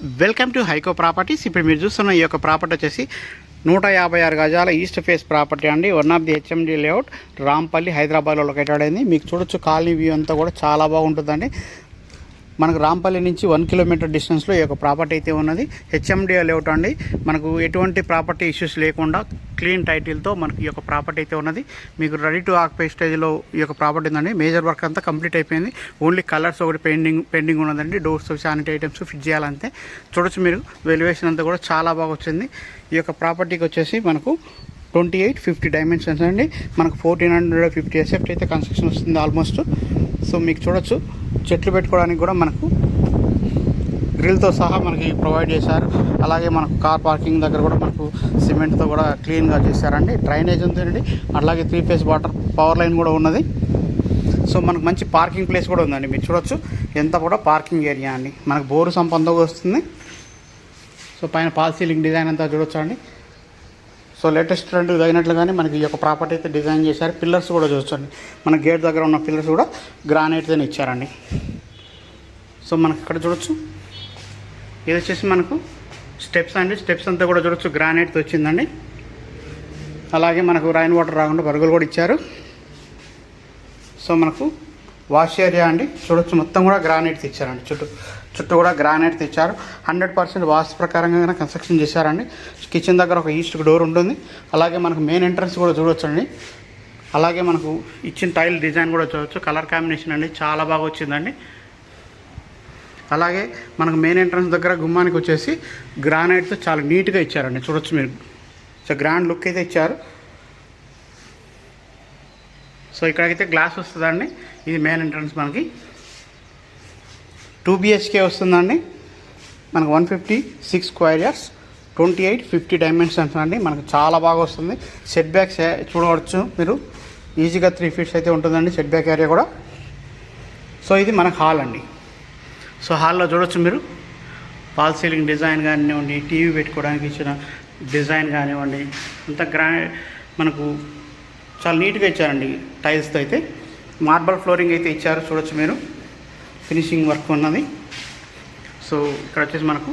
Welcome to హైకో properties. ఇప్పుడు మీరు చూస్తున్న ఈ యొక్క ప్రాపర్టీ వచ్చేసి 156 గజాల ఈస్ట్ ఫేస్ ప్రాపర్టీ అండి. One of the HMD layout, Rampalli, హైదరాబాద్లో లొకేటెడ్ అయింది. మీకు చూడొచ్చు కాలనీ వ్యూ అంతా కూడా చాలా బాగుంటుందండి. మనకు రాంపల్లి నుంచి 1 కిలోమీటర్ డిస్టెన్స్లో ఈ యొక్క ప్రాపర్టీ అయితే ఉన్నది. హెచ్ఎండి లేఅవుట్ అండి. మనకు ఎటువంటి ప్రాపర్టీ ఇష్యూస్ లేకుండా క్లీన్ టైటిల్తో మనకు ఈ యొక్క ప్రాపర్టీ అయితే ఉన్నది. మీకు రెడీ టు ఆక్యుపై స్టేజ్లో ఈ యొక్క ప్రాపర్టీ ఉందండి. మేజర్ వర్క్ అంతా కంప్లీట్ అయిపోయింది. ఓన్లీ కలర్స్ ఒకటి పెండింగ్ ఉన్నదండి. డోర్స్, శానిటరీ ఐటమ్స్ ఫిట్ చేయాలంతే. చూడొచ్చు మీరు వెలివేషన్ అంతా కూడా చాలా బాగా వచ్చింది. ఈ యొక్క ప్రాపర్టీకి వచ్చేసి మనకు 2850 డైమెన్షన్స్ అండి. మనకు 1450 ఎస్ఎఫ్టీ అయితే కన్స్ట్రక్షన్ వస్తుంది ఆల్మోస్ట్. సో మీకు చూడొచ్చు చెట్లు పెట్టుకోవడానికి కూడా మనకు గ్రిల్తో సహా మనకి ప్రొవైడ్ చేశారు. అలాగే మనకు కార్ పార్కింగ్ దగ్గర కూడా మనకు సిమెంట్తో కూడా క్లీన్గా చేశారండి. డ్రైనేజ్ ఉందండి. అలాగే 3 ఫేజ్ వాటర్ పవర్ లైన్ కూడా ఉన్నది. సో మనకు మంచి పార్కింగ్ ప్లేస్ కూడా ఉందండి. మీరు చూడొచ్చు ఎంత కూడా పార్కింగ్ ఏరియా అండి. మనకు బోరు సంపంతో వస్తుంది. సో పైన పాల్ సీలింగ్ డిజైన్ అంతా చూడొచ్చు అండి. సో లేటెస్ట్ ట్రెండ్ తగినట్లుగానే మనకి ఈ యొక్క ప్రాపర్టీ అయితే డిజైన్ చేశారు. పిల్లర్స్ కూడా చూడొచ్చండి. మన గేట్ దగ్గర ఉన్న పిల్లర్స్ కూడా గ్రానైట్తోనే ఇచ్చారండి. సో మనకి ఇక్కడ చూడొచ్చు ఇది వచ్చేసి మనకు స్టెప్స్ అండి. స్టెప్స్ అంతా కూడా చూడొచ్చు గ్రానైట్తో వచ్చిందండి. అలాగే మనకు రైన్ వాటర్ రాకుండా బరుగులు కూడా ఇచ్చారు. సో మనకు వాష్ ఏరియా అండి. చూడొచ్చు మొత్తం కూడా గ్రానైట్ ఇచ్చారండి. చుట్టూ కూడా గ్రానైట్ తెచ్చారు. 100% వాస్తు ప్రకారంగా కన్స్ట్రక్షన్ చేశారండి. కిచెన్ దగ్గర ఒక ఈస్ట్కి డోర్ ఉంటుంది. అలాగే మనకు మెయిన్ ఎంట్రన్స్ కూడా చూడొచ్చండి. అలాగే మనకు ఇచ్చిన టైల్ డిజైన్ కూడా చూడవచ్చు. కలర్ కాంబినేషన్ అండి చాలా బాగా వచ్చిందండి. అలాగే మనకు మెయిన్ ఎంట్రన్స్ దగ్గర గుమ్మానికి వచ్చేసి గ్రానైట్తో చాలా నీట్గా ఇచ్చారండి. చూడొచ్చు మీరు. సో గ్రాండ్ లుక్ అయితే ఇచ్చారు. సో ఇక్కడికైతే గ్లాస్ వస్తుందండి. ఇది మెయిన్ ఎంట్రన్స్ మనకి 2 BHK వస్తుందండి. మనకు 156 స్క్వేర్ యార్డ్స్, 2850 డైమెన్షన్స్ అండి. మనకు చాలా బాగా వస్తుంది. సెట్ బ్యాక్స్ చూడవచ్చు మీరు. ఈజీగా 3 ఫీట్స్ అయితే ఉంటుందండి సెట్ బ్యాక్ ఏరియా కూడా. సో ఇది మనకు హాల్ అండి. సో హాల్లో చూడొచ్చు మీరు ఫాల్ సీలింగ్ డిజైన్ కానివ్వండి, టీవీ పెట్టుకోవడానికి ఇచ్చిన డిజైన్ కానివ్వండి, అంతా మనకు చాలా నీట్గా ఇచ్చారండి. టైల్స్తో అయితే మార్బల్ ఫ్లోరింగ్ అయితే ఇచ్చారు. చూడొచ్చు మీరు ఫినిషింగ్ వర్క్ ఉన్నది. సో ఇక్కడ వచ్చేసి మనకు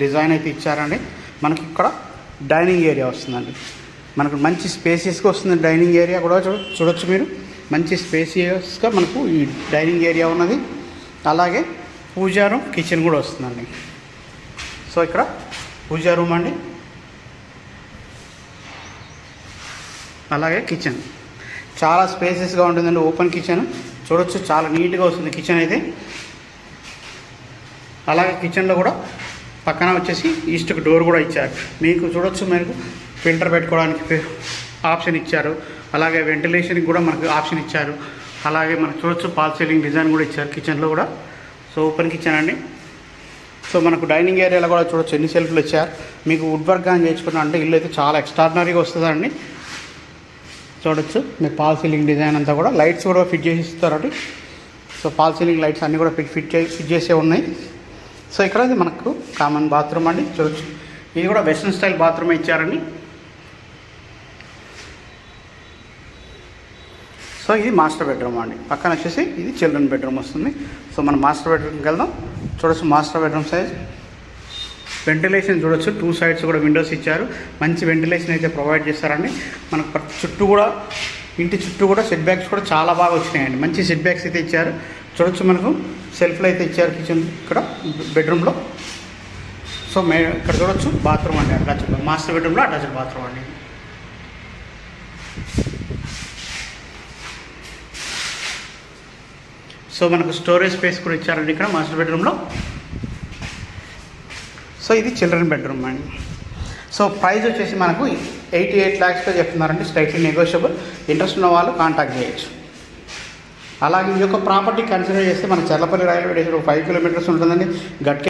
డిజైన్ అయితే ఇచ్చారండి. మనకి ఇక్కడ డైనింగ్ ఏరియా వస్తుందండి. మనకు మంచి స్పేసియస్గా వస్తుంది. డైనింగ్ ఏరియా కూడా చూడొచ్చు మీరు. మంచి స్పేసియస్గా మనకు ఈ డైనింగ్ ఏరియా ఉన్నది. అలాగే పూజా రూమ్, కిచెన్ కూడా వస్తుందండి. సో ఇక్కడ పూజా రూమ్ అండి. అలాగే కిచెన్ చాలా స్పేసెస్గా ఉంటుందండి. ఓపెన్ కిచెన్ చూడొచ్చు. చాలా నీట్గా వస్తుంది కిచెన్ అయితే. అలాగే కిచెన్లో కూడా పక్కన వచ్చేసి ఈస్ట్కి డోర్ కూడా ఇచ్చారు. మీకు చూడొచ్చు మీకు ఫిల్టర్ పెట్టుకోవడానికి ఆప్షన్ ఇచ్చారు. అలాగే వెంటిలేషన్కి కూడా మనకు ఆప్షన్ ఇచ్చారు. అలాగే మనకు చూడొచ్చు పాల్ సీలింగ్ డిజైన్ కూడా ఇచ్చారు కిచెన్లో కూడా. సో ఓపెన్ కిచెన్ అండి. సో మనకు డైనింగ్ ఏరియాలో కూడా చూడొచ్చు ఎన్ని సెల్ఫ్లు ఇచ్చారు. మీకు వుడ్ వర్క్ కానీ చేసుకున్నా అంటే ఇల్లు అయితే చాలా ఎక్స్ట్రాడినరీగా వస్తుందండి. చూడొచ్చు మీరు పాల్ సీలింగ్ డిజైన్ అంతా కూడా. లైట్స్ కూడా ఫిట్ చేసి ఇస్తారండి. సో పాల్ సీలింగ్ లైట్స్ అన్నీ కూడా ఫిట్ చేసే ఉన్నాయి. సో ఇక్కడ మనకు కామన్ బాత్రూమ్ అండి. చూడొచ్చు ఇది కూడా వెస్ట్రన్ స్టైల్ బాత్రూమ్ ఇచ్చారండి. సో ఇది మాస్టర్ బెడ్రూమ్ అండి. పక్కన వచ్చేసి ఇది చిల్డ్రన్ బెడ్రూమ్ వస్తుంది. సో మనం మాస్టర్ బెడ్రూమ్కి వెళ్దాం. చూడొచ్చు మాస్టర్ బెడ్రూమ్ సైజ్. వెంటిలేషన్ చూడొచ్చు. 2 సైడ్స్ కూడా విండోస్ ఇచ్చారు. మంచి వెంటిలేషన్ అయితే ప్రొవైడ్ చేస్తారండి. మనకు చుట్టూ కూడా ఇంటి చుట్టూ కూడా సెట్ బ్యాక్స్ కూడా చాలా బాగా వచ్చినాయండి. మంచి సెట్ బ్యాక్స్ అయితే ఇచ్చారు. చూడొచ్చు మనకు సెల్ఫ్లు అయితే ఇచ్చారు కిచెన్ ఇక్కడ బెడ్రూమ్లో. సో ఇక్కడ చూడొచ్చు బాత్రూమ్ అండి. అటాచ్డ్ మాస్టర్ బెడ్రూమ్లో అటాచ్డ్ బాత్రూమ్ అండి. సో మనకు స్టోరేజ్ స్పేస్ కూడా ఇచ్చారండి ఇక్కడ మాస్టర్ బెడ్రూమ్లో. సో ఇది చిల్డ్రన్ బెడ్రూమ్ అండి. సో ప్రైస్ వచ్చేసి మనకు 88 lakhsతో చెప్తున్నారండి. Slightly negotiable. ఇంట్రెస్ట్ ఉన్న వాళ్ళు కాంటాక్ట్ చేయొచ్చు. అలాగే ఈ యొక్క ప్రాపర్టీ కన్సిడర్ చేస్తే మన చర్లపల్లి రైల్వే స్టేషన్ 5 కిలోమీటర్స్ ఉంటుందండి. గట్కే